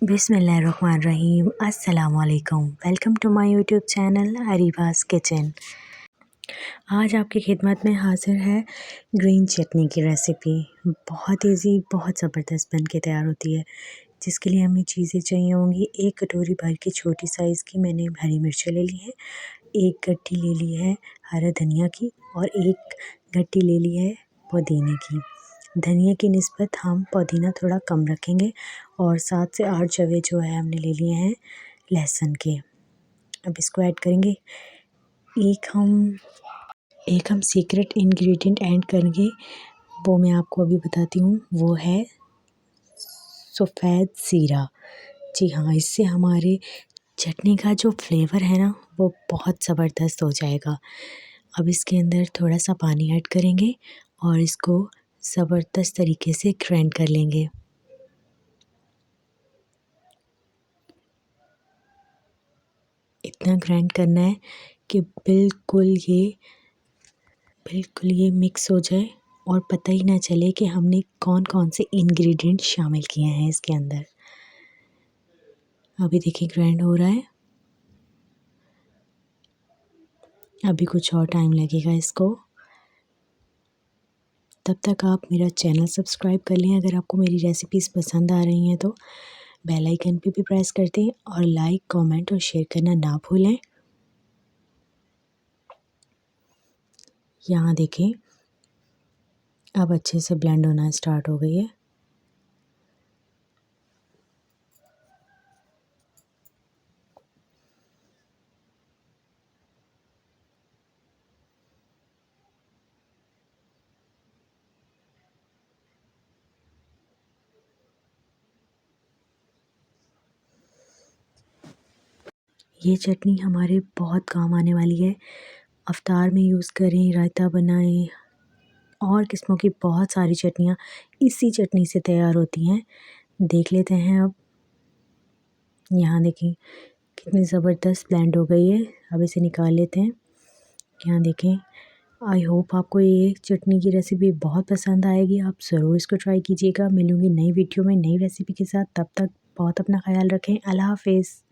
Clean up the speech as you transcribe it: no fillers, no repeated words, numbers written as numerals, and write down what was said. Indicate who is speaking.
Speaker 1: बिस्मिल्लाहिर्रहमानिर्रहीम अस्सलाम वालेकुम। Welcome to my YouTube channel Areeba's kitchen. आज आपकी खिदमत में हाज़िर है ग्रीन चटनी की रेसिपी। बहुत ईज़ी, बहुत ज़बरदस्त बन के तैयार होती है। जिसके लिए हमें चीज़ें चाहिए होंगी, 1 कटोरी भर की छोटी साइज़ की मैंने हरी मिर्चें ले ली हैं, 1 गड्डी ले ली है हरा धनिया की और 1 गड्डी ले ली है पुदीने की। धनिया की निस्बत हम पुदीना थोड़ा कम रखेंगे और 7 से 8 जवे जो है हमने ले लिए हैं लहसुन के। अब इसको ऐड करेंगे। एक हम सीक्रेट इंग्रेडिएंट ऐड करेंगे, वो मैं आपको अभी बताती हूँ, वो है सफ़ेद ज़ीरा। जी हाँ, इससे हमारे चटनी का जो फ्लेवर है ना, वो बहुत ज़बरदस्त हो जाएगा। अब इसके अंदर थोड़ा-सा पानी ऐड करेंगे और इसको ज़बरदस्त तरीके से ग्राइंड कर लेंगे। इतना ग्राइंड करना है कि बिल्कुल ये मिक्स हो जाए और पता ही ना चले कि हमने कौन-कौन से इंग्रेडिएंट शामिल किए हैं इसके अंदर। अभी देखिए ग्राइंड हो रहा है। अभी कुछ और टाइम लगेगा इसको। तब तक आप मेरा चैनल सब्सक्राइब कर लें। अगर आपको मेरी रेसिपीज़ पसंद आ रही हैं तो बेल आइकन पे भी प्रेस कर दें और लाइक, कमेंट और शेयर करना ना भूलें। यहाँ देखें, अब अच्छे से ब्लेंड होना स्टार्ट हो गई है। ये चटनी हमारे बहुत काम आने वाली है। अफ्तार में यूज़ करें, रायता बनाएं और किस्मों की बहुत सारी चटनियाँ इसी चटनी से तैयार होती हैं। देख लेते हैं अब। यहाँ देखें कितनी ज़बरदस्त ब्लेंड हो गई है। अब इसे निकाल लेते हैं। यहाँ देखें, आई होप आपको ये चटनी की रेसिपी बहुत पसंद आएगी। आप ज़रूर इसको ट्राई कीजिएगा। मिलूँगी नई वीडियो में नई रेसिपी के साथ। तब तक बहुत अपना ख़्याल रखें। अल्लाह हाफ़िज़।